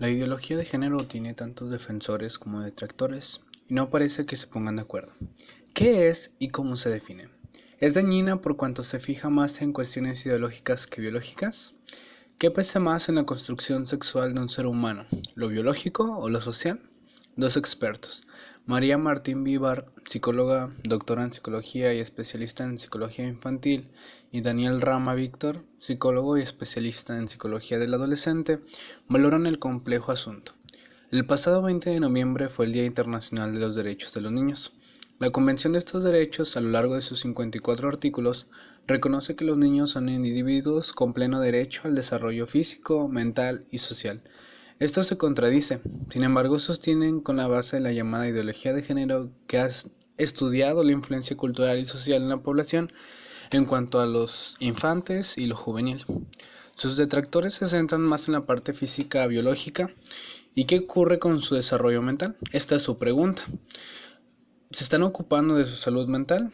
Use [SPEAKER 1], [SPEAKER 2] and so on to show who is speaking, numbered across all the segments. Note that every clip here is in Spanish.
[SPEAKER 1] La ideología de género tiene tantos defensores como detractores y no parece que se pongan de acuerdo. ¿Qué es y cómo se define? ¿Es dañina por cuanto se fija más en cuestiones ideológicas que biológicas? ¿Qué pesa más en la construcción sexual de un ser humano, lo biológico o lo social? Dos expertos, María Martín Vivar, psicóloga, doctora en psicología y especialista en psicología infantil, y Daniel Rama Víctor, psicólogo y especialista en psicología del adolescente, valoran el complejo asunto. El pasado 20 de noviembre fue el Día Internacional de los Derechos de los Niños. La Convención de estos derechos, a lo largo de sus 54 artículos, reconoce que los niños son individuos con pleno derecho al desarrollo físico, mental y social. Esto se contradice, sin embargo sostienen con la base de la llamada ideología de género que ha estudiado la influencia cultural y social en la población en cuanto a los infantes y lo juvenil. Sus detractores se centran más en la parte física biológica y qué ocurre con su desarrollo mental. Esta es su pregunta. ¿Se están ocupando de su salud mental?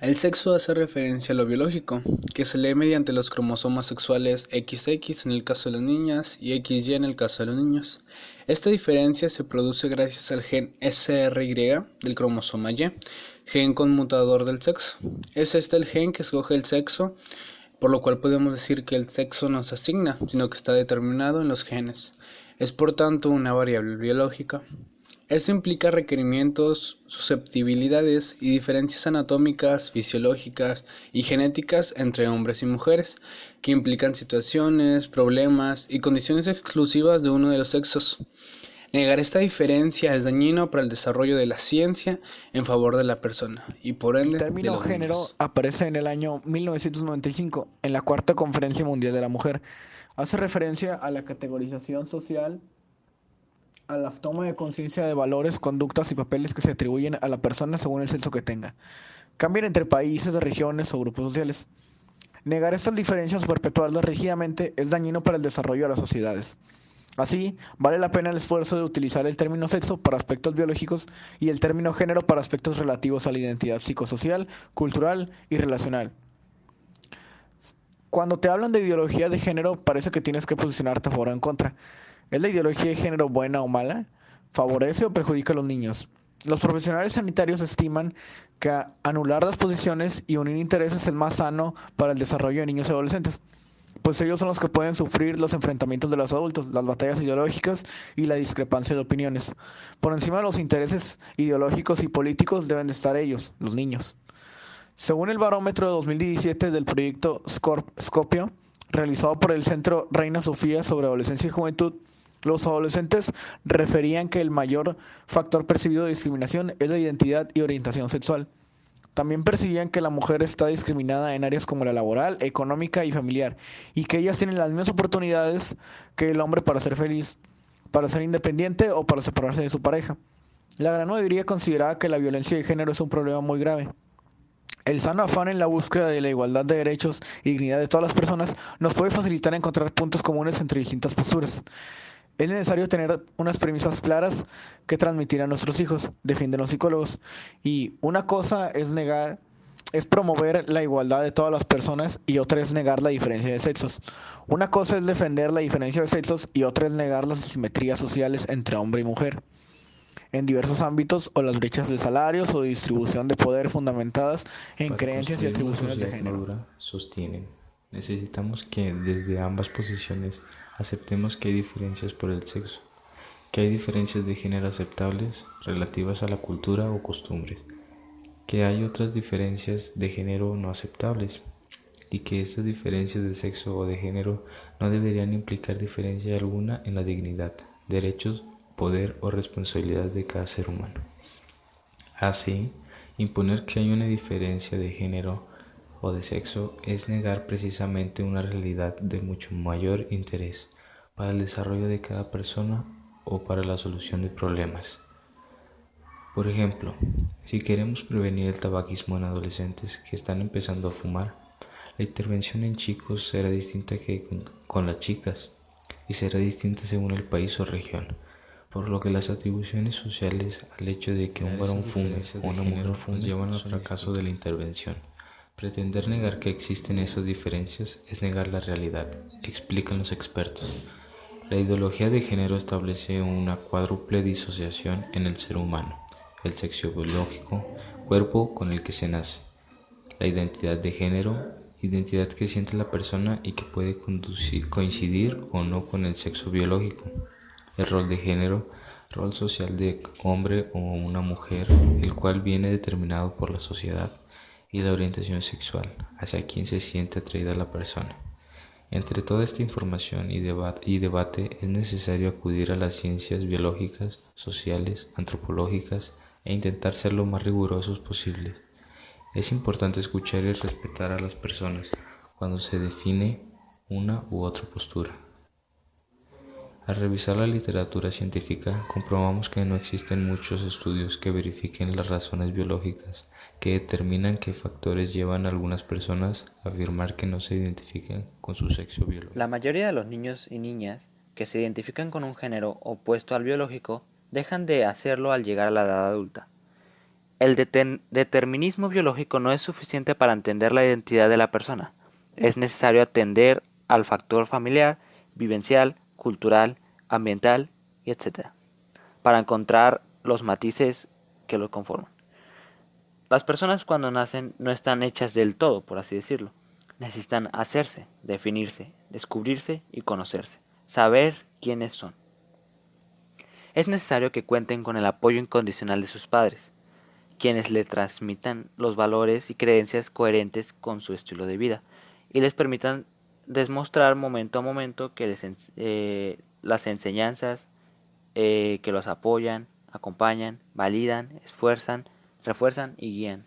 [SPEAKER 1] El sexo hace referencia a lo biológico, que se lee mediante los cromosomas sexuales XX en el caso de las niñas y XY en el caso de los niños. Esta diferencia se produce gracias al gen SRY del cromosoma Y, gen conmutador del sexo. Es este el gen que escoge el sexo, por lo cual podemos decir que el sexo no se asigna, sino que está determinado en los genes. Es por tanto una variable biológica. Esto implica requerimientos, susceptibilidades y diferencias anatómicas, fisiológicas y genéticas entre hombres y mujeres, que implican situaciones, problemas y condiciones exclusivas de uno de los sexos. Negar esta diferencia es dañino para el desarrollo de la ciencia en favor de la persona y por
[SPEAKER 2] El
[SPEAKER 1] ende de
[SPEAKER 2] término
[SPEAKER 1] los
[SPEAKER 2] género
[SPEAKER 1] niños.
[SPEAKER 2] aparece en el año 1995 en la Cuarta Conferencia Mundial de la Mujer. Hace referencia a la categorización social, a la toma de conciencia de valores, conductas y papeles que se atribuyen a la persona según el sexo que tenga. Cambian entre países, regiones o grupos sociales. Negar estas diferencias o perpetuarlas rígidamente es dañino para el desarrollo de las sociedades. Así, vale la pena el esfuerzo de utilizar el término sexo para aspectos biológicos y el término género para aspectos relativos a la identidad psicosocial, cultural y relacional. Cuando te hablan de ideología de género, parece que tienes que posicionarte a favor o en contra. ¿Es la ideología de género buena o mala? ¿Favorece o perjudica a los niños? Los profesionales sanitarios estiman que anular las posiciones y unir intereses es más sano para el desarrollo de niños y adolescentes, pues ellos son los que pueden sufrir los enfrentamientos de los adultos, las batallas ideológicas y la discrepancia de opiniones. Por encima de los intereses ideológicos y políticos deben de estar ellos, los niños. Según el barómetro de 2017 del proyecto Scopio, realizado por el Centro Reina Sofía sobre Adolescencia y Juventud, los adolescentes referían que el mayor factor percibido de discriminación es la identidad y orientación sexual. También percibían que la mujer está discriminada en áreas como la laboral, económica y familiar, y que ellas tienen las mismas oportunidades que el hombre para ser feliz, para ser independiente o para separarse de su pareja. La gran mayoría consideraba que la violencia de género es un problema muy grave. El sano afán en la búsqueda de la igualdad de derechos y dignidad de todas las personas nos puede facilitar encontrar puntos comunes entre distintas posturas. Es necesario tener unas premisas claras que transmitir a nuestros hijos, defienden los psicólogos. Y una cosa es promover la igualdad de todas las personas y otra es negar la diferencia de sexos. Una cosa es defender la diferencia de sexos y otra es negar las asimetrías sociales entre hombre y mujer en diversos ámbitos o las brechas de salarios o de distribución de poder fundamentadas en
[SPEAKER 3] Para
[SPEAKER 2] creencias y
[SPEAKER 3] construir una
[SPEAKER 2] atribuciones de
[SPEAKER 3] sociedad
[SPEAKER 2] género.
[SPEAKER 3] madura, sostienen, necesitamos que desde ambas posiciones aceptemos que hay diferencias por el sexo, que hay diferencias de género aceptables relativas a la cultura o costumbres, que hay otras diferencias de género no aceptables y que estas diferencias de sexo o de género no deberían implicar diferencia alguna en la dignidad, derechos, poder o responsabilidad de cada ser humano. Así, imponer que hay una diferencia de género o de sexo es negar precisamente una realidad de mucho mayor interés para el desarrollo de cada persona o para la solución de problemas. Por ejemplo, si queremos prevenir el tabaquismo en adolescentes que están empezando a fumar, la intervención en chicos será distinta que con las chicas y será distinta según el país o región, por lo que las atribuciones sociales al hecho de que un varón fume o una mujer fume llevan al fracaso de la intervención. Pretender negar que existen esas diferencias es negar la realidad, explican los expertos. La ideología de género establece una cuádruple disociación en el ser humano: el sexo biológico, cuerpo con el que se nace; la identidad de género, identidad que siente la persona y que puede coincidir o no con el sexo biológico; el rol de género, rol social de hombre o una mujer, el cual viene determinado por la sociedad; y la orientación sexual, hacia quien se siente atraída la persona. Entre toda esta información y debate es necesario acudir a las ciencias biológicas, sociales, antropológicas e intentar ser lo más rigurosos posibles. Es importante escuchar y respetar a las personas cuando se define una u otra postura. Al revisar la literatura científica, comprobamos que no existen muchos estudios que verifiquen las razones biológicas que determinan qué factores llevan a algunas personas a afirmar que no se identifican con su sexo biológico.
[SPEAKER 4] La mayoría de los niños y niñas que se identifican con un género opuesto al biológico dejan de hacerlo al llegar a la edad adulta. El determinismo biológico no es suficiente para entender la identidad de la persona. Es necesario atender al factor familiar, vivencial, cultural, ambiental, etc., para encontrar los matices que lo conforman. Las personas cuando nacen no están hechas del todo, por así decirlo. Necesitan hacerse, definirse, descubrirse y conocerse, saber quiénes son. Es necesario que cuenten con el apoyo incondicional de sus padres, quienes les transmitan los valores y creencias coherentes con su estilo de vida y les permitan demostrar momento a momento que las enseñanzas que los apoyan, acompañan, validan, esfuerzan, refuerzan y guían,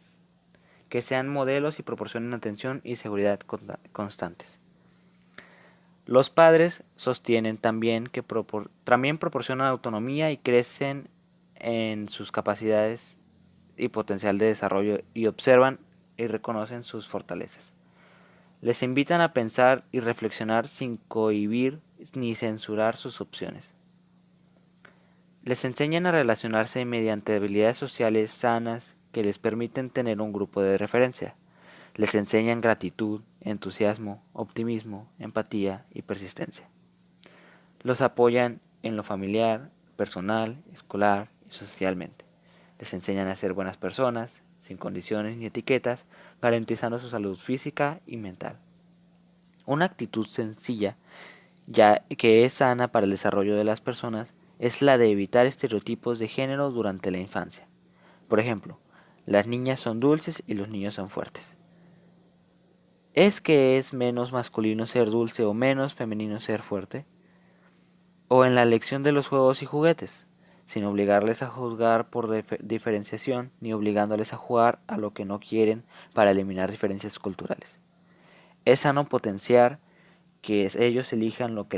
[SPEAKER 4] que sean modelos y proporcionen atención y seguridad constantes. Los padres sostienen también que también proporcionan autonomía y crecen en sus capacidades y potencial de desarrollo y observan y reconocen sus fortalezas. Les invitan a pensar y reflexionar sin cohibir ni censurar sus opciones. Les enseñan a relacionarse mediante habilidades sociales sanas que les permiten tener un grupo de referencia. Les enseñan gratitud, entusiasmo, optimismo, empatía y persistencia. Los apoyan en lo familiar, personal, escolar y socialmente. Les enseñan a ser buenas personas, sin condiciones ni etiquetas, garantizando su salud física y mental. Una actitud sencilla, ya que es sana para el desarrollo de las personas, es la de evitar estereotipos de género durante la infancia. Por ejemplo, las niñas son dulces y los niños son fuertes. ¿Es que es menos masculino ser dulce o menos femenino ser fuerte? O en la elección de los juegos y juguetes, sin obligarles a juzgar por diferenciación ni obligándoles a jugar a lo que no quieren para eliminar diferencias culturales. Es sano potenciar que ellos elijan lo que